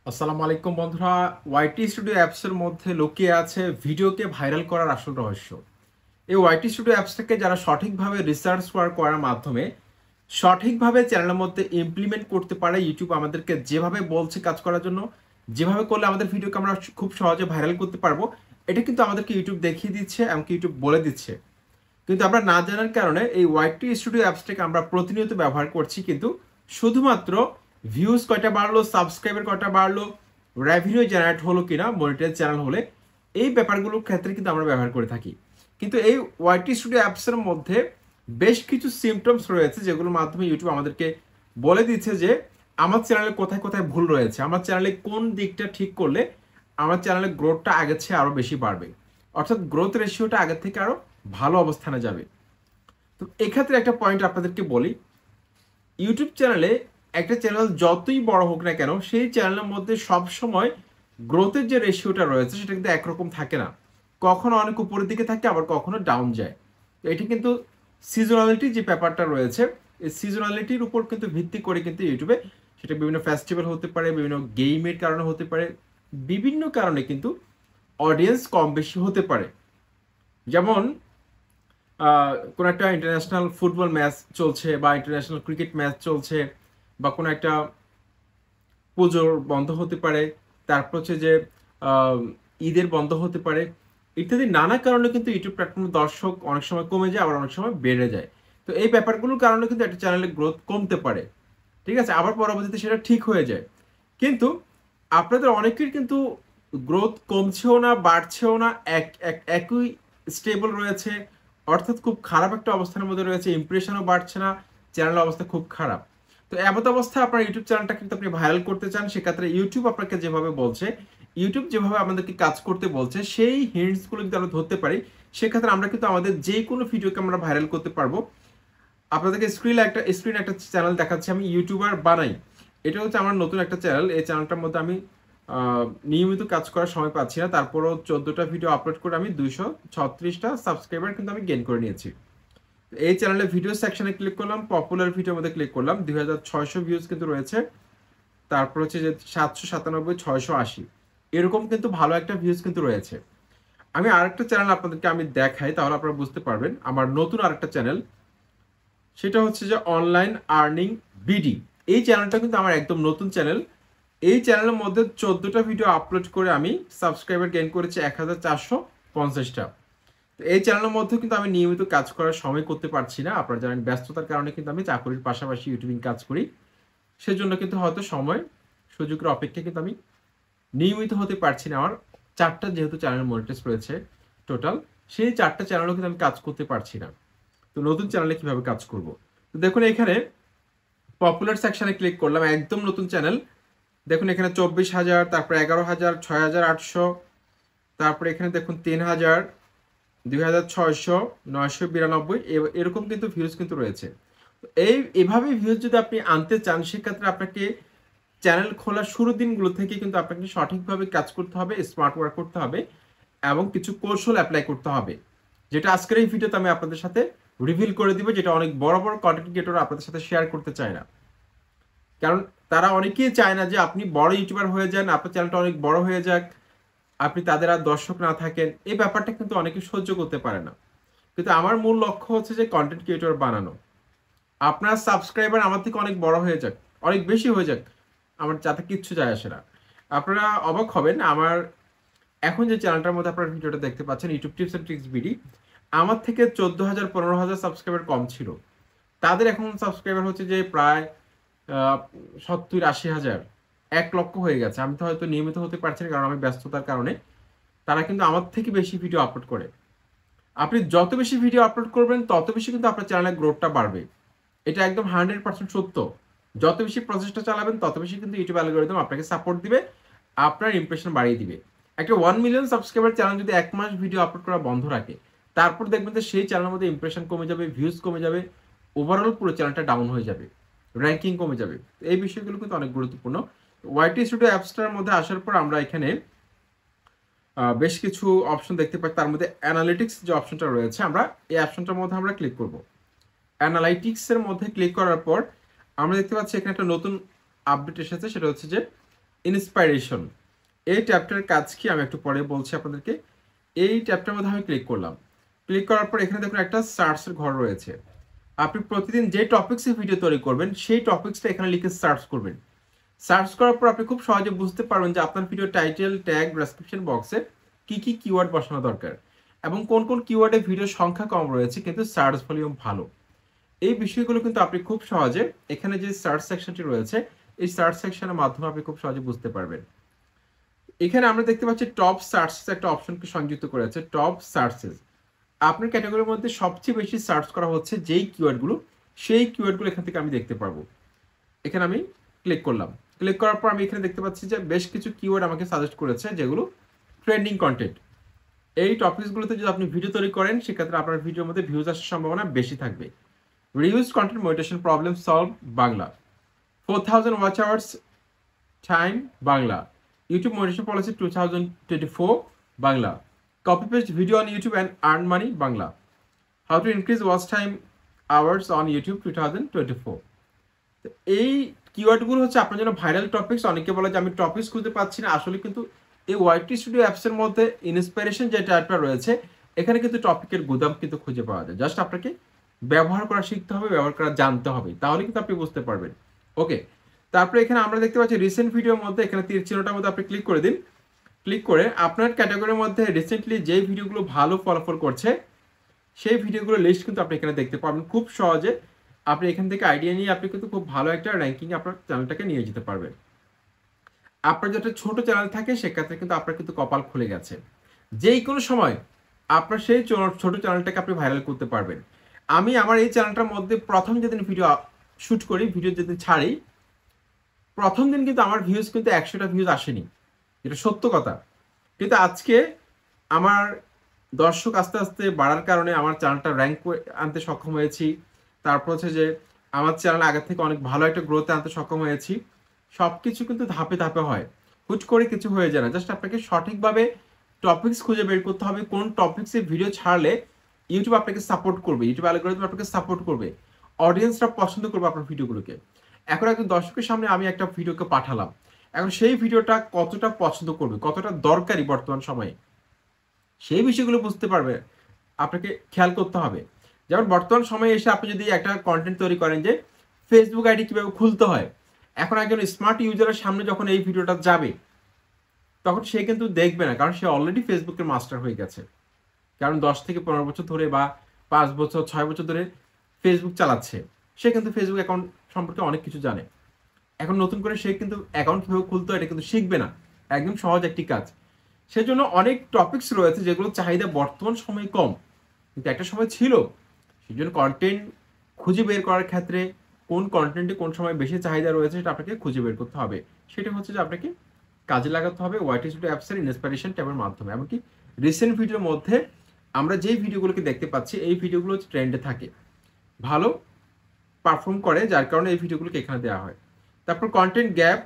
আসসালামু আলাইকুম বন্ধুরা। ওয়াইটি স্টুডিও অ্যাপসের মধ্যে লুকিয়ে আছে ভিডিওকে ভাইরাল করার আসল রহস্য। এই ওয়াইটি স্টুডিও অ্যাপসটাকে যারা সঠিকভাবে রিসার্চ করার মাধ্যমে সঠিকভাবে চ্যানেলের মধ্যে ইমপ্লিমেন্ট করতে পারে, ইউটিউব আমাদেরকে যেভাবে বলছে কাজ করার জন্য, যেভাবে করলে আমাদের ভিডিওকে আমরা খুব সহজে ভাইরাল করতে পারবো, এটা কিন্তু আমাদেরকে ইউটিউব দেখিয়ে দিচ্ছে, এমনকি ইউটিউব বলে দিচ্ছে। কিন্তু আমরা না জানার কারণে এই ওয়াইটি স্টুডিও অ্যাপসটাকে আমরা প্রতিনিয়ত ব্যবহার করছি, কিন্তু শুধুমাত্র ভিউজ কয়টা বাড়লো, সাবস্ক্রাইবার কয়টা বাড়লো, রেভিনিউ জেনারেট হলো কিনা, মনিটাইজ চ্যানেল হলে, এই ব্যাপারগুলোর ক্ষেত্রে কিন্তু আমরা ব্যবহার করে থাকি। কিন্তু এই ওয়াইটি স্টুডিও অ্যাপসের মধ্যে বেশ কিছু সিমটমস রয়েছে যেগুলোর মাধ্যমে ইউটিউব আমাদেরকে বলে দিচ্ছে যে আমার চ্যানেলে কোথায় কোথায় ভুল রয়েছে, আমার চ্যানেলে কোন দিকটা ঠিক করলে আমার চ্যানেলের গ্রোথটা আগের চেয়ে আরও বেশি বাড়বে, অর্থাৎ গ্রোথ রেশিওটা আগের থেকে আরও ভালো অবস্থানে যাবে। তো এক্ষেত্রে একটা পয়েন্ট আপনাদেরকে বলি, ইউটিউব চ্যানেলে একটা চ্যানেল যতই বড় হোক না কেন, সেই চ্যানেলের মধ্যে সবসময় গ্রোথের যে রেশিওটা রয়েছে সেটা কিন্তু একরকম থাকে না। কখনো অনেক উপরের দিকে থাকে, আবার কখনো ডাউন যায়। তো এটি কিন্তু সিজনালিটি যে ব্যাপারটা রয়েছে, এই সিজনালিটির উপর কিন্তু ভিত্তি করে কিন্তু ইউটিউবে সেটা বিভিন্ন ফেস্টিভ্যাল হতে পারে, বিভিন্ন গেমের কারণে হতে পারে, বিভিন্ন কারণে কিন্তু অডিয়েন্স কম বেশি হতে পারে। যেমন কোনো একটা ইন্টারন্যাশনাল ফুটবল ম্যাচ চলছে বা ইন্টারন্যাশনাল ক্রিকেট ম্যাচ চলছে, বা কোনো একটা পুজোর বন্ধ হতে পারে, তারপর হচ্ছে যে আহ, ঈদের বন্ধ হতে পারে, ইত্যাদি নানা কারণে কিন্তু ইউটিউব প্ল্যাটফর্মে দর্শক অনেক সময় কমে যায়, আবার অনেক সময় বেড়ে যায়। তো এই ব্যাপারগুলোর কারণে কিন্তু একটা চ্যানেলের গ্রোথ কমতে পারে, ঠিক আছে, আবার পরবর্তীতে সেটা ঠিক হয়ে যায়। কিন্তু আপনাদের অনেকের কিন্তু গ্রোথ কমছেও না, বাড়ছেও না, একই স্টেবল রয়েছে, অর্থাৎ খুব খারাপ একটা অবস্থানের মধ্যে রয়েছে, ইমপ্রেশনও বাড়ছে না, চ্যানেলের অবস্থা খুব খারাপ। তো এমত অবস্থায় আপনার ইউটিউব চ্যানেলটা কিন্তু আপনি ভাইরাল করতে চান, সেক্ষেত্রে ইউটিউব আপনাকে যেভাবে বলছে, ইউটিউব যেভাবে আমাদেরকে কাজ করতে বলছে, সেই হিন্টসগুলো যদি আমরা ধরতে পারি, সেক্ষেত্রে আমরা কিন্তু আমাদের যে কোনো ভিডিওকে আমরা ভাইরাল করতে পারবো। আপনাদেরকে স্ক্রিনে একটা চ্যানেল দেখাচ্ছি, আমি ইউটিউবার বানাই। এটা হচ্ছে আমার নতুন একটা চ্যানেল। এই চ্যানেলটার মধ্যে আমি নিয়মিত কাজ করার সময় পাচ্ছি না, তারপরও 14টা ভিডিও আপলোড করে আমি 236টা সাবস্ক্রাইবার কিন্তু আমি গেইন করে নিয়েছি। এই চ্যানেলে ভিডিও সেকশনে ক্লিক করলাম, পপুলার ভিডিওর মধ্যে ক্লিক করলাম, 2600 ভিউজ কিন্তু রয়েছে। তারপর হচ্ছে যে 797, 680, এরকম কিন্তু ভালো একটা ভিউজ কিন্তু রয়েছে। আমি আরেকটা চ্যানেল আপনাদেরকে আমি দেখাই, তাহলে আপনারা বুঝতে পারবেন। আমার নতুন আরেকটা চ্যানেল, সেটা হচ্ছে যে অনলাইন আর্নিং বিডি। এই চ্যানেলটা কিন্তু আমার একদম নতুন চ্যানেল। এই চ্যানেলের মধ্যে 14টা ভিডিও আপলোড করে আমি সাবস্ক্রাইবার গেইন করেছি 1450টা। তো এই চ্যানেলের মধ্যে কিন্তু আমি নিয়মিত কাজ করার সময় করতে পারছি না, আপনারা জানেন ব্যস্ততার কারণে কিন্তু আমি চাকরির পাশাপাশি ইউটিউবিং কাজ করি, সেজন্য কিন্তু হয়তো সময় সুযোগের অপেক্ষায় কিন্তু আমি নিয়মিত হতে পারছি না। আমার 4টা যেহেতু চ্যানেল মনিটাইজ রয়েছে টোটাল, সেই 4টা চ্যানেলও কিন্তু আমি কাজ করতে পারছি না। তো নতুন চ্যানেলে কিভাবে কাজ করব? তো দেখুন এখানে পপুলার সেকশনে ক্লিক করলাম, একদম নতুন চ্যানেল। দেখুন এখানে 24,000, তারপরে 11,000, 6,800, তারপরে এখানে দেখুন 3,000, 2,600, 992, এরকম কিন্তু ভিউজ কিন্তু রয়েছে। এভাবে ভিউজ যদি আপনি আনতে চান, সেক্ষেত্রে আপনাকে চ্যানেল খোলার শুরুর দিনগুলো থেকে কিন্তু আপনাকে সঠিকভাবে কাজ করতে হবে, স্মার্ট ওয়ার্ক করতে হবে, এবং কিছু কৌশল অ্যাপ্লাই করতে হবে, যেটা আজকের এই ভিডিওতে আমি আপনাদের সাথে রিভিল করে দিব, যেটা অনেক বড় বড় কন্টেন্ট ক্রিয়েটর আপনাদের সাথে শেয়ার করতে চায় না। কারণ তারা অনেকেই চায় না যে আপনি বড় ইউটিউবার হয়ে যান, আপনার চ্যানেলটা অনেক বড় হয়ে যাক, আপনি তাদের আর দর্শক না থাকেন। এই ব্যাপারটা কিন্তু অনেকে সহ্য করতে পারে না। কিন্তু আমার মূল লক্ষ্য হচ্ছে যে কন্টেন্ট ক্রিয়েটর বানানো। আপনার সাবস্ক্রাইবার আমার থেকে অনেক বড় হয়ে যাক, অনেক বেশি হয়ে যাক, আমার যাতে কিচ্ছু যায় আসে না। আপনারা অবাক হবেন, আমার এখন যে চ্যানেলটার মধ্যে আপনারা ভিডিওটা দেখতে পাচ্ছেন, YouTube tips and tricks BD, আমার থেকে 14,000, 15,000 সাবস্ক্রাইবার কম ছিল। তাদের এখন সাবস্ক্রাইবার হচ্ছে যে প্রায় 70-80 হাজার, 1 লক্ষ হয়ে গেছে। আমি তো হয়তো নিয়মিত হতে পারছি না, কারণ আমি ব্যস্ততার কারণে। তারা কিন্তু আমার থেকে বেশি ভিডিও আপলোড করে। আপনি যত বেশি ভিডিও আপলোড করবেন, তত বেশি কিন্তু আপনার চ্যানেলের গ্রোথটা বাড়বে। এটা একদম 100% সত্য। যত বেশি প্রচেষ্টা চালাবেন, তত বেশি কিন্তু ইউটিউব অ্যালগরিদম আপনাকে সাপোর্ট দিবে, আপনার ইমপ্রেশন বাড়িয়ে দিবে। একটা 1 মিলিয়ন সাবস্ক্রাইবার চ্যানেল যদি 1 মাস ভিডিও আপলোড করা বন্ধ রাখে, তারপর দেখবেন যে সেই চ্যানেলের মধ্যে ইমপ্রেশন কমে যাবে, ভিউজ কমে যাবে, ওভারঅল পুরো চ্যানেলটা ডাউন হয়ে যাবে, র্যাঙ্কিং কমে যাবে। এই বিষয়গুলো কিন্তু অনেক গুরুত্বপূর্ণ। ওয়াইটি স্টুডিও অ্যাপসটার মধ্যে আসার পর আমরা এখানে বেশ কিছু অপশন দেখতে পাই। তার মধ্যে অ্যানালিটিক্স যে অপশনটা রয়েছে, আমরা এই অপশনটার মধ্যে আমরা ক্লিক করব। অ্যানালাইটিক্সের মধ্যে ক্লিক করার পর আমরা দেখতে পাচ্ছি এখানে একটা নতুন আপডেট এসেছে, সেটা হচ্ছে যে ইন্সপাইরেশন, এই ট্যাবটার কাজ কি আমি একটু পরে বলছি আপনাদেরকে। এই ট্যাবটার মধ্যে আমি ক্লিক করলাম। ক্লিক করার পর এখানে দেখুন একটা সার্চের ঘর রয়েছে। আপনি প্রতিদিন যে টপিক্সে ভিডিও তৈরি করবেন সেই টপিক্সটা এখানে লিখে সার্চ করবেন। সার্চ করার পর আপনি খুব সহজে বুঝতে পারবেন যে আপনার ভিডিও টাইটেল, ট্যাগ, ডেসক্রিপশন বক্সে কি কি কিওয়ার্ড বসানো দরকার এবং কোন কোন কিওয়ার্ডে ভিডিওর সংখ্যা কম রয়েছে কিন্তু সার্চ ভলিউম ভালো। এই বিষয়গুলো কিন্তু আপনি খুব সহজে এখানে যে সার্চ সেকশনটি রয়েছে এই সার্চ সেকশনের মাধ্যমে আপনি খুব সহজে বুঝতে পারবেন। এখানে আমরা দেখতে পাচ্ছি টপ সার্চেস একটা অপশনকে সংযুক্ত করেছে। টপ সার্চেস আপনার ক্যাটাগরির মধ্যে সবচেয়ে বেশি সার্চ করা হচ্ছে যেই কিওয়ার্ডগুলো, সেই কিওয়ার্ডগুলো এখান থেকে আমি দেখতে পারবো। এখানে আমি ক্লিক করলাম। ক্লিক করার পর আমি এখানে দেখতে পাচ্ছি যে বেশ কিছু কিওয়ার্ড আমাকে সাজেস্ট করেছে যেগুলো ট্রেন্ডিং কন্টেন্ট। এই টপিকসগুলোতে যদি আপনি ভিডিও তৈরি করেন সেক্ষেত্রে আপনার ভিডিওর মধ্যে ভিউজ আসার সম্ভাবনা বেশি থাকবে। Reuse content monetization problem solve Bangla, 4000 watch hours time Bangla, YouTube monetization policy 2024 Bangla, copy paste video on YouTube and earn money Bangla, how to increase watch time hours on YouTube 2024। এই কিওয়ার্ডগুলো হচ্ছে আপনার জন্য ভাইরাল টপিকস। অনেকে বলে যে আমি টপিকস খুঁজে পাচ্ছি না, আসলে কিন্তু এই ওয়াইটি স্টুডিও অ্যাপসের মধ্যে ইন্সপিরেশন যে ট্যাবটা রয়েছে এখানে কিন্তু টপিকের গুদাম কিন্তু খুঁজে পাওয়া যায়। জাস্ট আপনাকে ব্যবহার করা শিখতে হবে, ব্যবহার করা জানতে হবে, তাহলে কিন্তু আপনি বুঝতে পারবেন। ওকে, তারপরে এখানে আমরা দেখতে পাচ্ছি রিসেন্ট ভিডিওর মধ্যে এখানে তীর চিহ্নটার মধ্যে আপনি ক্লিক করে দিন। ক্লিক করে আপনার ক্যাটাগরির মধ্যে রিসেন্টলি যেই ভিডিওগুলো ভালো ফলাফল করছে সেই ভিডিওগুলো লিস্ট কিন্তু আপনি এখানে দেখতে পাবেন খুব সহজে। আপনি এখান থেকে আইডিয়া নিয়ে আপনি কিন্তু খুব ভালো একটা র্যাঙ্কিং আপনার চ্যানেলটাকে নিয়ে যেতে পারবেন। আপনার যেটা ছোট চ্যানেল থাকে সেক্ষেত্রে কিন্তু আপনার কিন্তু কপাল খুলে গেছে, যেই কোনো সময় আপনার সেই ছোট চ্যানেলটাকে আপনি ভাইরাল করতে পারবেন। আমি আমার এই চ্যানেলটার মধ্যে প্রথম যেদিন ভিডিও শুট করি, ভিডিও যেদিন ছাড়ি, প্রথম দিন কিন্তু আমার ভিউজ কিন্তু 100টা ভিউজ আসেনি, এটা সত্য কথা। কিন্তু আজকে আমার দর্শক আস্তে আস্তে বাড়ার কারণে আমার চ্যানেলটা র্যাঙ্ক আনতে সক্ষম হয়েছি। তারপর হচ্ছে যে আমার চ্যানেল আগের থেকে অনেক ভালো একটা গ্রোথে আনতে সক্ষম হয়েছি। সব কিছু কিন্তু ধাপে ধাপে হয়, হুট করে কিছু হয়ে যায় না। জাস্ট আপনাকে সঠিকভাবে টপিকস খুঁজে বের করতে হবে, কোন টপিক্সে ভিডিও ছাড়লে ইউটিউব আপনাকে সাপোর্ট করবে, ইউটিউব অ্যালগরিদম আপনাকে সাপোর্ট করবে, অডিয়েন্সরা পছন্দ করবে আপনার ভিডিওগুলোকে। এখন একজন দর্শকের সামনে আমি একটা ভিডিওকে পাঠালাম, এখন সেই ভিডিওটা কতটা পছন্দ করবে, কতটা দরকারি বর্তমান সময়ে, সেই বিষয়গুলো বুঝতে পারবে, আপনাকে খেয়াল করতে হবে। যেমন বর্তমান সময়ে এসে আপনি যদি একটা কন্টেন্ট তৈরি করেন যে ফেসবুক আইডি কিভাবে খুলতে হয়, এখন একজন স্মার্ট ইউজারের সামনে যখন এই ভিডিওটা যাবে তখন সে কিন্তু দেখবে না, কারণ সে অলরেডি ফেসবুকের মাস্টার হয়ে গেছে। কারণ 10 থেকে 15 বছর ধরে বা 5 বছর 6 বছর ধরে ফেসবুক চালাচ্ছে, সে কিন্তু ফেসবুক অ্যাকাউন্ট সম্পর্কে অনেক কিছু জানে। এখন নতুন করে সে কিন্তু অ্যাকাউন্ট কিভাবে খুলতে হয় এটা কিন্তু শিখবে না, একদম সহজ একটি কাজ। সেজন্য অনেক টপিকস রয়েছে যেগুলো চাহিদা বর্তমান সময়ে কম, কিন্তু একটা সময় ছিল। সেই জন্য কন্টেন্ট খুঁজে বের করার ক্ষেত্রে কোন কন্টেন্টে কোন সময় বেশি চাহিদা রয়েছে সেটা আপনাকে খুঁজে বের করতে হবে। সেটা হচ্ছে যে আপনাকে কাজে লাগাতে হবে ওয়াইটি স্টুডিও অ্যাপসের ইন্সপিরেশন ট্যাবের মাধ্যমে। এমনকি রিসেন্ট ভিডিওর মধ্যে আমরা যেই ভিডিওগুলোকে দেখতে পাচ্ছি এই ভিডিওগুলো ট্রেন্ডে থাকে, ভালো পারফর্ম করে, যার কারণে এই ভিডিওগুলোকে এখানে দেওয়া হয়। তারপর কন্টেন্ট গ্যাপ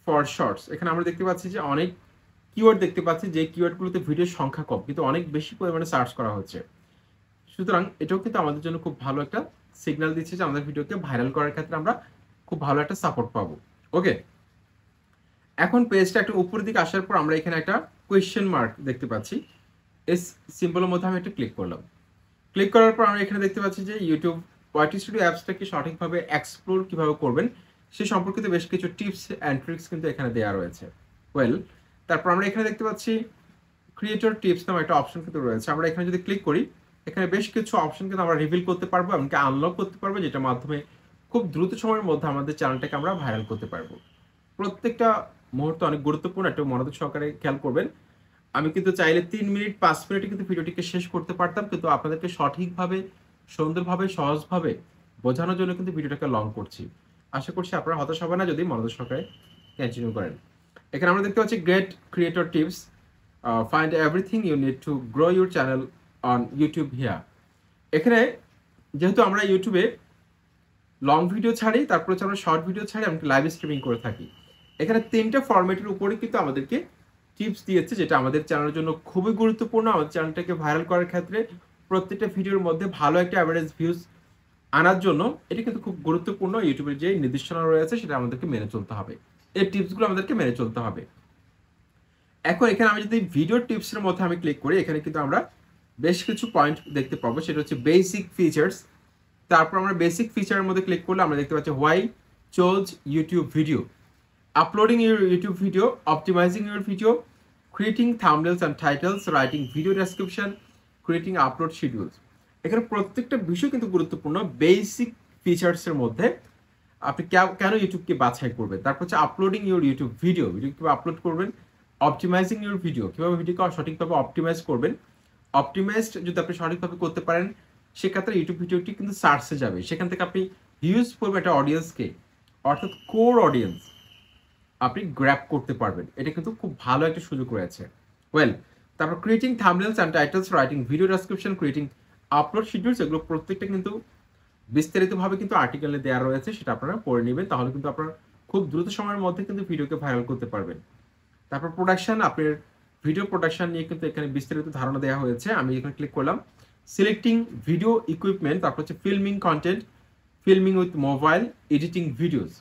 ফর শর্টস, এখানে আমরা দেখতে পাচ্ছি যে অনেক কিওয়ার্ড দেখতে পাচ্ছি যে কিওয়ার্ডগুলোতে ভিডিওর সংখ্যা কম কিন্তু অনেক বেশি পরিমাণে সার্চ করা হচ্ছে। সুতরাং এটাও কিন্তু আমাদের জন্য খুব ভালো একটা সিগন্যাল দিচ্ছে যে আমাদের ভিডিওকে ভাইরাল করার ক্ষেত্রে আমরা খুব ভালো একটা সাপোর্ট পাবো। ওকে, এখন পেজটা একটু উপরের দিকে আসার পর আমরা এখানে একটা কোয়েশ্চেন মার্ক দেখতে পাচ্ছি, এস সিম্বলের মধ্যে আমি একটা ক্লিক করলাম। ক্লিক করার পর আমরা এখানে দেখতে পাচ্ছি যে ইউটিউব ওয়াইটি স্টুডিও অ্যাপসটাকে সঠিকভাবে এক্সপ্লোর কিভাবে করবেন সে সম্পর্কিত বেশ কিছু টিপস অ্যান্ড ট্রিক্স কিন্তু এখানে দেওয়া রয়েছে। তারপর আমরা এখানে দেখতে পাচ্ছি ক্রিয়েটর টিপস নামে একটা অপশন কিন্তু রয়েছে। আমরা এখানে যদি ক্লিক করি এখানে বেশ কিছু অপশন কিন্তু আমরা রিভিল করতে পারবো, এমনকি আনলক করতে পারবো, যেটার মাধ্যমে খুব দ্রুত সময়ের মধ্যে আমাদের চ্যানেলটাকে আমরা ভাইরাল করতে পারবো। প্রত্যেকটা মুহূর্ত অনেক গুরুত্বপূর্ণ, একটু মনোযোগ সহকারে খেয়াল করবেন। আমি কিন্তু চাইলে 3 মিনিট 5 মিনিটে কিন্তু ভিডিওটিকে শেষ করতে পারতাম, কিন্তু আপনাদেরকে সঠিকভাবে সুন্দরভাবে সহজভাবে বোঝানোর জন্য কিন্তু ভিডিওটাকে লং করছি। আশা করছি আপনারা হতাশ হবে না যদি মনোযোগ সহকারে কন্টিনিউ করেন। এখানে আমরা দেখতে পাচ্ছি great creator tips, find everything you need to grow your channel on YouTube here. এখানে যেহেতু আমরা ইউটিউবে লং ভিডিও ছাড়ি, তারপর হচ্ছে আমরা শর্ট ভিডিও ছাড়ি, এমনকি লাইভ স্ট্রিমিং করে থাকি। এখানে 3টা ফরম্যাটের উপরে কিন্তু আমাদেরকে টিপস দিয়েছে, যেটা আমাদের চ্যানেলের জন্য খুবই গুরুত্বপূর্ণ। আমাদের চ্যানেলটাকে ভাইরাল করার ক্ষেত্রে প্রত্যেকটা ভিডিওর মধ্যে ভালো একটা অ্যাভারেজ ভিউজ আনার জন্য এটা কিন্তু খুব গুরুত্বপূর্ণ। ইউটিউবের যে নির্দেশনা রয়েছে সেটা আমাদেরকে মেনে চলতে হবে। এই টিপসগুলো আমাদেরকে মেনে চলতে হবে। এখন এখানে আমি যদি ভিডিও টিপসের মধ্যে আমি ক্লিক করি, এখানে কিন্তু আমরা বেশ কিছু পয়েন্ট দেখতে পাবো। সেটা হচ্ছে বেসিক ফিচার্স। তারপর আমরা বেসিক ফিচারের মধ্যে ক্লিক করলে আমরা দেখতে পাচ্ছি why choose YouTube video, uploading your YouTube video, optimising your video, creating thumbnails and titles, writing video description, creating upload schedules. এখানে প্রত্যেকটা বিষয় কিন্তু গুরুত্বপূর্ণ বেসিক ফিচার্সের মধ্যে। আপনি কেন ইউটিউবকে বাছাই করবেন। তারপর হচ্ছে uploading your YouTube video, video কীভাবে আপলোড করবেন, অপটিমাইজিং ইউর ভিডিও, কীভাবে ভিডিওকে সঠিকভাবে অপটিমাইজ করবেন। অপটিমাইজড যদি আপনি সঠিকভাবে করতে পারেন, সেক্ষেত্রে ইউটিউব ভিডিওটি কিন্তু সার্চে যাবে, সেখান থেকে আপনি হিউজ পরিমাণ একটা অডিয়েন্সকে, অর্থাৎ কোর অডিয়েন্স আপনি গ্র্যাব করতে পারবেন। এটা কিন্তু খুব ভালো একটা সুযোগ রয়েছে। ওয়েল, তারপর creating thumbnails and titles, writing video description, creating upload schedules, এগুলো প্রত্যেকটা কিন্তু বিস্তারিতভাবে কিন্তু আর্টিকেলে দেওয়া রয়েছে, সেটা আপনারা পড়ে নেবেন। তাহলে কিন্তু আপনারা খুব দ্রুত সময়ের মধ্যে কিন্তু ভিডিওকে ভাইরাল করতে পারবেন। তারপর প্রোডাকশন, আপনার ভিডিও প্রোডাকশন নিয়ে কিন্তু এখানে বিস্তারিত ধারণা দেওয়া হয়েছে। আমি এখানে ক্লিক করলাম, সিলেক্টিং ভিডিও ইকুইপমেন্ট, তারপর হচ্ছে filming content, filming with mobile, editing videos.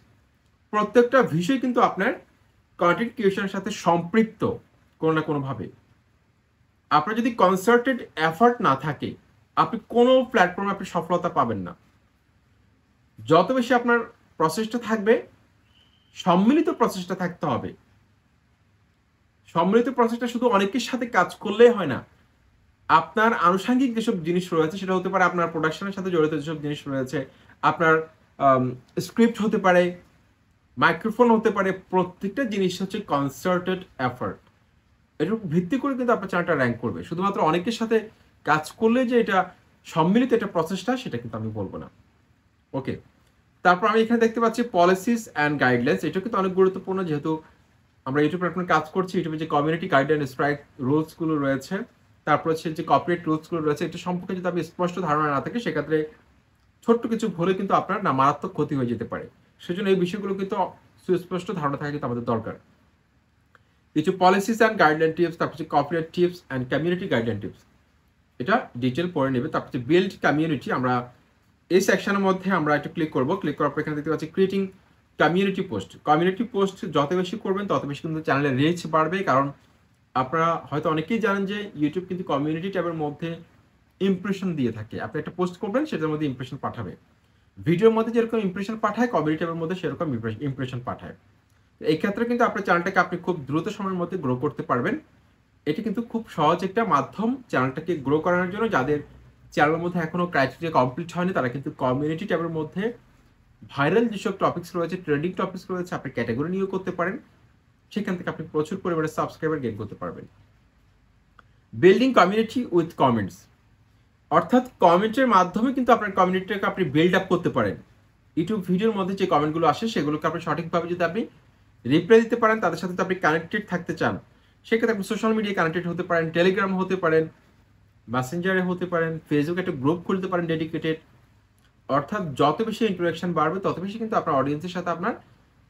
প্রত্যেকটা বিষয় কিন্তু আপনার কন্টেন্ট ক্রিয়েশনের সাথে সম্পৃক্ত কোনো না কোনোভাবে। আপনার যদি কনসার্টেড এফার্ট না থাকে, আপনি কোনো প্ল্যাটফর্মে আপনি সফলতা পাবেন না। যত বেশি আপনার প্রসেসটা থাকবে, সম্মিলিত প্রসেসটা থাকতে হবে। সম্মিলিত প্রসেসটা শুধু অনেকের সাথে কাজ করলেই হয় না। আপনার আনুষঙ্গিক যেসব জিনিস রয়েছে, সেটা হতে পারে আপনার প্রোডাকশনের সাথে জড়িত যেসব জিনিস রয়েছে, আপনার স্ক্রিপ্ট হতে পারে, মাইক্রোফোন হতে পারে, প্রত্যেকটা জিনিস হচ্ছে কনসার্টেড এফার্ট। এর উপর ভিত্তি করে কিন্তু আপনার চ্যানেলটা র্যাঙ্ক করবে। শুধুমাত্র অনেকের সাথে কাজ করলে যে এটা সম্মিলিত একটা প্রসেসটা, সেটা কিন্তু আমি বলবো না। ওকে, তারপর আমি এখানে দেখতে পাচ্ছি পলিসিস অ্যান্ড গাইডলাইন্স। এটা কিন্তু অনেক গুরুত্বপূর্ণ, যেহেতু আমরা ইউটিউব প্ল্যাটফর্মে কাজ করছি। ইউটিউবে যে কমিউনিটি গাইডলাইন, স্ট্রাইক রুলসগুলো রয়েছে, তারপর হচ্ছে যে কপিরাইট রুলসগুলো রয়েছে, এটা সম্পর্কে যদি আপনি স্পষ্ট ধারণা না থাকে, সেক্ষেত্রে ছোট্ট কিছু ভুলে কিন্তু আপনার না মারাত্মক ক্ষতি হয়ে যেতে পারে। সেজন্য এই বিষয়গুলো কিন্তু সুস্পষ্ট ধারণা থাকা কিন্তু আমাদের দরকার। কিছু পলিসিস অ্যান্ড গাইডলাইন টিপস, তারপর হচ্ছে copyright tips and community guideline tips, এটা ডিটেল পড়ে নেবে। তারপর হচ্ছে বিল্ড কমিউনিটি, আমরা এই সেকশনের মধ্যে আমরা একটু ক্লিক করবো। ক্লিক করার পর এখানে দেখতে পাচ্ছি creating community post. Community post যত বেশি করবেন, তত বেশি কিন্তু চ্যানেলের রিচ বাড়বে। কারণ আপনারা হয়তো অনেকেই জানেন যে ইউটিউব কিন্তু কমিউনিটি ট্যাবের মধ্যে ইমপ্রেশন দিয়ে থাকে। আপনি একটা পোস্ট করবেন, সেটার মধ্যে ইমপ্রেশন পাঠাবে। ভিডিওর মধ্যে যেরকম ইমপ্রেশন পাঠায়, কমিউনিটি ট্যাবের মধ্যে সেরকম ইমপ্রেশন পাঠায়। এই ক্ষেত্রে কিন্তু আপনার চ্যানেলটাকে আপনি খুব দ্রুত সময়ের মধ্যে গ্রো করতে পারবেন। এটি কিন্তু খুব সহজ একটা মাধ্যম চ্যানেলটাকে গ্রো করানোর জন্য। যাদের চ্যানেলের মধ্যে এখনো ক্রাইটেরিয়া কমপ্লিট হয়নি, তারা কিন্তু কমিউনিটি ট্যাবের মধ্যে ভাইরাল যেসব টপিকস রয়েছে, ট্রেন্ডিং টপিকস রয়েছে, আপনি ক্যাটাগরি নিয়েও করতে পারেন। সেখান থেকে আপনি প্রচুর পরিমাণে সাবস্ক্রাইবার গেইন করতে পারবেন। বিল্ডিং কমিউনিটি উইথ কমেন্টস, অর্থাৎ কমেন্টের মাধ্যমে কিন্তু আপনার কমিউনিটিটাকে আপনি বিল্ড আপ করতে পারেন। ইউটিউব ভিডিওর মধ্যে যে কমেন্টগুলো আসে, সেগুলোকে আপনি সঠিকভাবে যদি আপনি রিপ্লাই দিতে পারেন, তাদের সাথে আপনি কানেক্টেড থাকতে চান, সেক্ষেত্রে আপনি সোশ্যাল মিডিয়ায় কানেক্টেড হতে পারেন, টেলিগ্রাম হতে পারেন, মেসেঞ্জারে হতে পারেন, ফেসবুকে একটা গ্রুপ খুলতে পারেন ডেডিকেটেড। অর্থাৎ যত বেশি ইন্টারাকশন বাড়বে, তত বেশি কিন্তু আপনার অডিয়েন্সের সাথে আপনার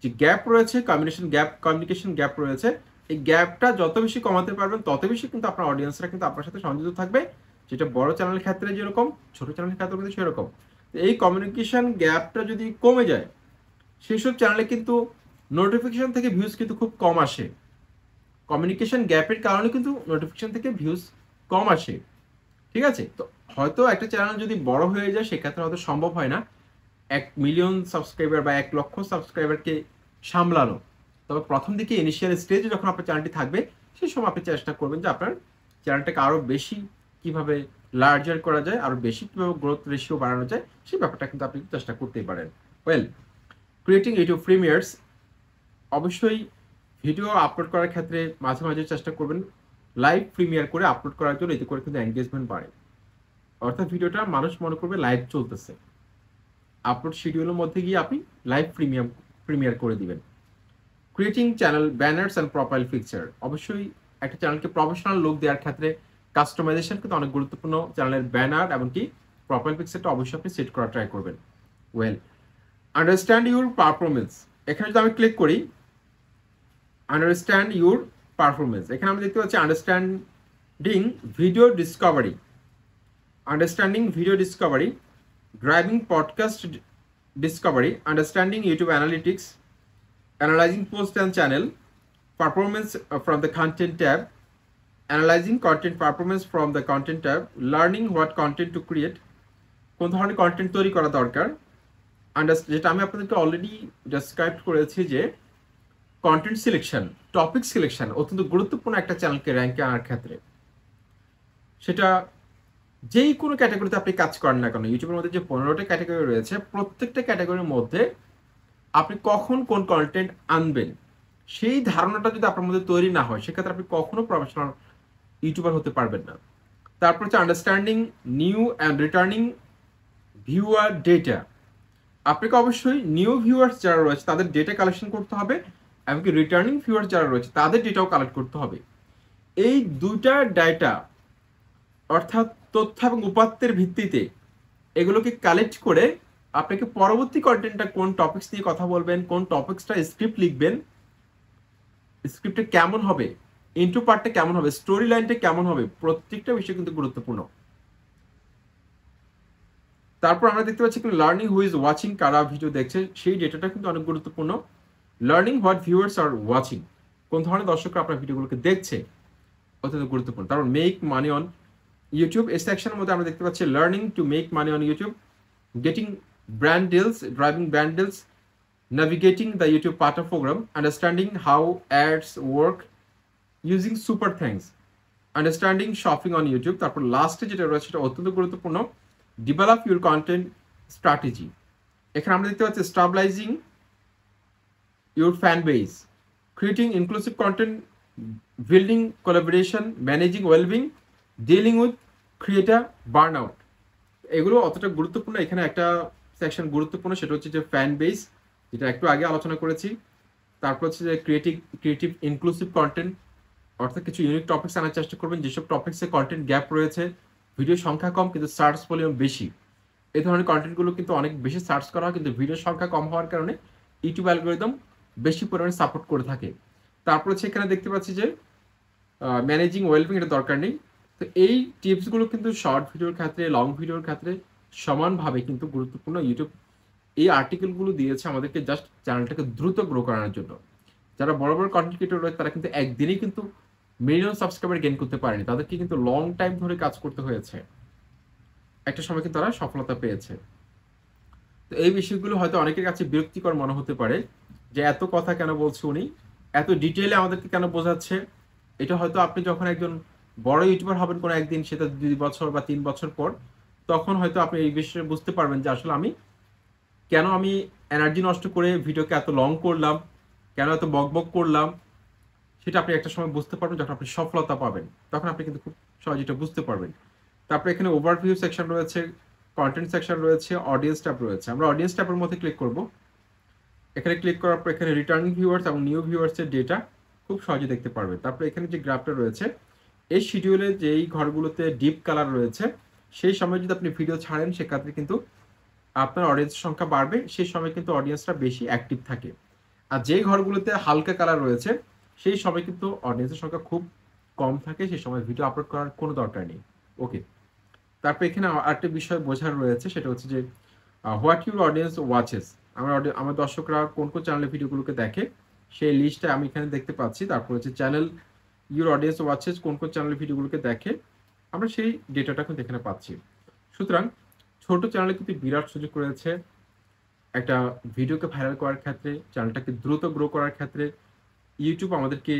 যে গ্যাপ রয়েছে, কমিউনিকেশন গ্যাপ রয়েছে, এই গ্যাপটা যত বেশি কমাতে পারবেন, তত বেশি কিন্তু আপনার অডিয়েন্সরা কিন্তু আপনার সাথে সংযুক্ত থাকবে। যেটা বড় চ্যানেলের ক্ষেত্রে যেরকম, ছোট চ্যানেলের ক্ষেত্রে কিন্তু সেরকম। এই কমিউনিকেশন গ্যাপটা যদি কমে যায়, সেই সব চ্যানেলে কিন্তু নোটিফিকেশন থেকে ভিউজ কিন্তু খুব কম আসে। কমিউনিকেশন গ্যাপের কারণে কিন্তু নোটিফিকেশন থেকে ভিউজ কম আসে। ঠিক আছে, তো হয়তো একটা চ্যানেল যদি বড় হয়ে যায়, সেক্ষেত্রে হয়তো সম্ভব হয় না 1 মিলিয়ন সাবস্ক্রাইবার বা 1 লক্ষ সাবস্ক্রাইবারকে সামলানো। তবে প্রথম দিকে ইনিশিয়াল স্টেজে যখন আপনার চ্যানেলটি থাকবে, সেই সময় আপনি চেষ্টা করবেন যে আপনার চ্যানেলটাকে আরও বেশি কিভাবে লার্জার করা যায়, আরও বেশি কীভাবে গ্রোথ রেশিও বাড়ানো যায়, সেই ব্যাপারটা কিন্তু আপনি চেষ্টা করতেই পারেন। ওয়েল, ক্রিয়েটিং ইউটিউব প্রিমিয়ার্স, অবশ্যই ভিডিও আপলোড করার ক্ষেত্রে মাঝে মাঝে চেষ্টা করবেন লাইভ প্রিমিয়ার করে আপলোড করার জন্য। এতে করে কিন্তু এঙ্গেজমেন্ট বাড়ে, অর্থাৎ ভিডিওটা মানুষ মনে করবে লাইভ চলতেছে। আপলোড শিডিউলের মধ্যে গিয়ে আপনি লাইভ প্রিমিয়ার করে দিবেন। Creating channel banners and profile picture, অবশ্যই একটা চ্যানেলকে প্রফেশনাল লুক দেওয়ার ক্ষেত্রে কাস্টমাইজেশন কিন্তু অনেক গুরুত্বপূর্ণ। চ্যানেলের ব্যানার এমনকি প্রোফাইল পিকচারটা অবশ্যই আপনি সেট করা ট্রাই করবেন। ওয়েল, আন্ডারস্ট্যান্ড ইউর পারফরমেন্স, এখানে যদি আমি ক্লিক করি আন্ডারস্ট্যান্ড ইউর পারফরমেন্স, এখানে আমি দেখতে পাচ্ছি understanding video Discovery, understanding video Discovery, driving podcast Discovery, understanding YouTube analytics, analyzing post and channel performance from the content tab, analyzing content performance from the content tab, learning what content to create, কোন ধরনের content তৈরি করা দরকার, যেটা আমি আপনাদেরকে already describe করেছি যে কন্টেন্ট সিলেকশন, টপিক সিলেকশন অত্যন্ত গুরুত্বপূর্ণ একটা চ্যানেলকে র্যাঙ্কে আনার ক্ষেত্রে। সেটা যেই কোনো ক্যাটাগরিতে আপনি কাজ করেন না কেন, ইউটিউবের মধ্যে যে 15টা ক্যাটাগরি রয়েছে, প্রত্যেকটা ক্যাটাগরির মধ্যে আপনি কখন কোন কন্টেন্ট আনবেন সেই ধারণাটা যদি আপনার মধ্যে তৈরি না হয়, সেক্ষেত্রে আপনি কখনো প্রফেশনাল ইউটিউবার হতে পারবেন না। তারপর হচ্ছে understanding new and returning viewer data. আপনাকে অবশ্যই নিউ ভিউয়ার্স যারা রয়েছে তাদের ডেটা কালেকশন করতে হবে, এমনকি রিটার্নিং ভিউয়ার্স যারা রয়েছে তাদের ডেটাও কালেক্ট করতে হবে। এই দুইটা ডেটা অর্থাৎ তথ্য এবং উপাত্তের ভিত্তিতে এগুলোকে কালেক্ট করে আপনাকে পরবর্তী কন্টেন্টটা কোন টপিকস নিয়ে কথা বলবেন, কোন টপিকসটা স্ক্রিপ্ট লিখবেন, স্ক্রিপ্টে কেমন হবে, ইন্ট্রো পার্টটা কেমন হবে, স্টোরি লাইনটা কেমন হবে, প্রত্যেকটা বিষয় কিন্তু গুরুত্বপূর্ণ। তারপর আমরা দেখতে পাচ্ছি কিন্তু লার্নিং হু ইজ ওয়াচিং, কারা ভিডিও দেখছে সেই ডেটাটা কিন্তু অনেক গুরুত্বপূর্ণ। Learning what viewers are watching, কোন ধরনের দর্শকরা আপনার ভিডিওগুলোকে দেখছে অত্যন্ত গুরুত্বপূর্ণ। তারপর মেক মানি অন ইউটিউব, এই সেকশনের মধ্যে আমরা দেখতে পাচ্ছি learning to make money on YouTube, getting brand deals, driving brand deals, navigating the YouTube partner program, understanding how ads work, using super thanks, understanding shopping on YouTube. তারপর লাস্টে যেটা রয়েছে সেটা অত্যন্ত গুরুত্বপূর্ণ, develop your content strategy। এখানে আমরা দেখতে পাচ্ছি stabilizing your fan base, creating inclusive content, building collaboration, managing well-being, dealing with creator burnout। এগুলো অতটা গুরুত্বপূর্ণ। এখানে একটা সেকশন গুরুত্বপূর্ণ, সেটা হচ্ছে যে ফ্যান বেস, যেটা একটু আগে আলোচনা করেছি। তারপর হচ্ছে যে ক্রিয়েটিভ ইনক্লুসিভ কন্টেন্ট, অর্থাৎ কিছু ইউনিক টপিক্স আনার চেষ্টা করবেন যেসব টপিক্সে কন্টেন্ট গ্যাপ রয়েছে, ভিডিও সংখ্যা কম কিন্তু সার্চ ভলিউম বেশি। এই ধরনের কন্টেন্টগুলো কিন্তু অনেক বেশি সার্চ করা হয়, কিন্তু ভিডিওর সংখ্যা কম হওয়ার কারণে ইউটিউব অ্যালগরিদম বেশি পরিমাণে সাপোর্ট করে থাকে। তারপর হচ্ছে এখানে দেখতে পাচ্ছি যে ম্যানেজিং ওয়েলবিং, এটা দরকার নেই। তো এই টিপসগুলো কিন্তু শর্ট ভিডিওর ক্ষেত্রে, লং ভিডিওর ক্ষেত্রে সমানভাবে কিন্তু গুরুত্বপূর্ণ। ইউটিউব এই আর্টিকেলগুলো দিয়েছে আমাদেরকে জাস্ট চ্যানেলটাকে দ্রুত গ্রো করানোর জন্য। যারা বড় বড় কন্টেন্ট ক্রিয়েটর রয়েছে তারা কিন্তু একদিনেই কিন্তু মিলিয়ন সাবস্ক্রাইবার গেইন করতে পারেনি, তাদেরকে কিন্তু লং টাইম ধরে কাজ করতে হয়েছে, একটা সময় কিন্তু তারা সফলতা পেয়েছে। তো এই বিষয়গুলো হয়তো অনেকের কাছে বিরক্তিকর মনে হতে পারে যে এত কথা কেন বলছে উনি, এত ডিটেইলে আমাদেরকে কেন বোঝাচ্ছে। এটা হয়তো আপনি যখন একজন বড় ইউটিউবার হবেন কোনো একদিন, সেটা 2 বছর বা 3 বছর পর, তখন হয়তো আপনি এই বিষয়ে বুঝতে পারবেন যে আসলে আমি কেন এনার্জি নষ্ট করে ভিডিওকে এত লং করলাম, কেন এত বকবক করলাম, সেটা আপনি একটা সময় বুঝতে পারবেন যখন আপনি সফলতা পাবেন, তখন আপনি কিন্তু খুব সহজে এটা বুঝতে পারবেন। তারপরে এখানে ওভারভিউ সেকশন রয়েছে, কন্টেন্ট সেকশন রয়েছে, অডিয়েন্স ট্যাব রয়েছে। আমরা অডিয়েন্স ট্যাবের মধ্যে ক্লিক করব। এখানে ক্লিক করার পর এখানে রিটার্নিং ভিউয়ার্স এবং নিউ ভিউয়ার্সের ডেটা খুব সহজে দেখতে পারবেন। তারপরে এখানে যে গ্রাফটা রয়েছে, এই শিডিউলে যেই ঘরগুলোতে ডিপ কালার রয়েছে, সেই সময় যদি আপনি ভিডিও ছাড়েন সেক্ষেত্রে কিন্তু আপনার অডিয়েন্সের সংখ্যা বাড়বে, সেই সময় কিন্তু অডিয়েন্সরা বেশি অ্যাক্টিভ থাকে। আর যেই ঘরগুলোতে হালকা কালার রয়েছে সেই সময় কিন্তু অডিয়েন্সের সংখ্যা খুব কম থাকে, সেই সময় ভিডিও আপলোড করার কোনো দরকার নেই। ওকে, তারপর এখানে আরেকটা বিষয় বোঝার রয়েছে, সেটা হচ্ছে যে হোয়াট ইউর অডিয়েন্স ওয়াচেস, আমার দর্শকরা কোন কোন চ্যানেলে ভিডিওগুলোকে দেখে সেই লিস্টটা আমি এখানে দেখতে পাচ্ছি। তারপর হচ্ছে চ্যানেল ইউর অডিয়েন্স ওয়াচেস, কোন কোন চ্যানেলে ভিডিওগুলোকে দেখে, আমরা সেই ডেটাটা কিন্তু এখানে পাচ্ছি। সুতরাং ছোট চ্যানেলে কিন্তু বিরাট সুযোগ রয়েছে একটা ভিডিওকে ভাইরাল করার ক্ষেত্রে, চ্যানেলটাকে দ্রুত গ্রো করার ক্ষেত্রে। ইউটিউব আমাদেরকে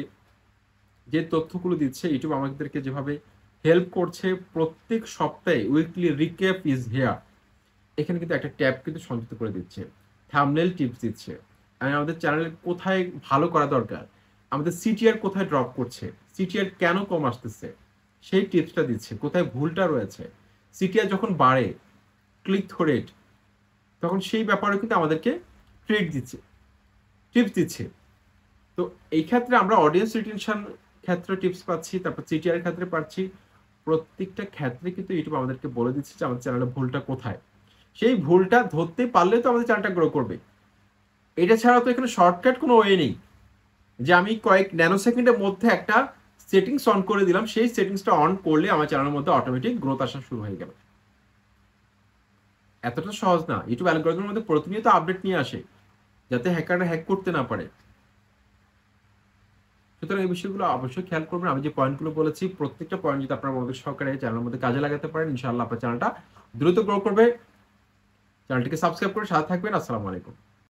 যে তথ্যগুলো দিচ্ছে, ইউটিউব আমাদেরকে যেভাবে হেল্প করছে, প্রত্যেক সপ্তাহে উইকলি রিক্যাপ ইজ হেয়ার, এখানে কিন্তু একটা ট্যাব কিন্তু সংযুক্ত করে দিচ্ছে, থাম্বনেল টিপস দিচ্ছে, আর আমাদের চ্যানেলে কোথায় ভালো করা দরকার, আমাদের সিটিআর কোথায় ড্রপ করছে, সিটিআর কেন কম আসতেছে সেই টিপসটা দিচ্ছে, কোথায় ভুলটা রয়েছে, সিটিআর যখন বাড়ে, ক্লিক থ্রু রেট, তখন সেই ব্যাপারে কিন্তু আমাদেরকে টিপস দিচ্ছে। তো এই ক্ষেত্রে আমরা অডিয়েন্স রিটেনশন ক্ষেত্রে টিপস পাচ্ছি, তারপর সিটিআর ক্ষেত্রে পাচ্ছি, প্রত্যেকটা ক্ষেত্রে কিন্তু ইউটিউব আমাদেরকে বলে দিচ্ছে যে আমাদের চ্যানেলের ভুলটা কোথায়। সেই ভুলটা ধরতে পারলে তো আমাদের চ্যানেলটা গ্রো করবে। এটা ছাড়া তো এখানে শর্টকাট কোনো ওয়ে নেই যে আমি কয়েক ন্যানো সেকেন্ডের মধ্যে একটা সেটিংস অন করে দিলাম, সেই সেটিংসটা অন করলে আমার চ্যানেলের মধ্যে অটোমেটিক গ্রোথ আসা শুরু হয়ে গেল। এতটা সহজ না। ইউটিউব অ্যালগরিদমের মধ্যে প্রতিনিয়ত আপডেট নিয়ে আসে যাতে হ্যাকাররা হ্যাক করতে না পারে। সুতরাং এই বিষয়গুলো অবশ্যই খেয়াল করবেন। আমি যে পয়েন্টগুলো বলেছি প্রত্যেকটা পয়েন্ট যদি আপনার মনোযোগ সহকারে চ্যানেলের মধ্যে কাজে লাগাতে পারেন, ইনশাআল্লাহ আপনার চ্যানেলটা দ্রুত গ্রো করবে। চ্যানেলটিকে সাবস্ক্রাইব করে সাথে থাকবেন। আসসালামু আলাইকুম।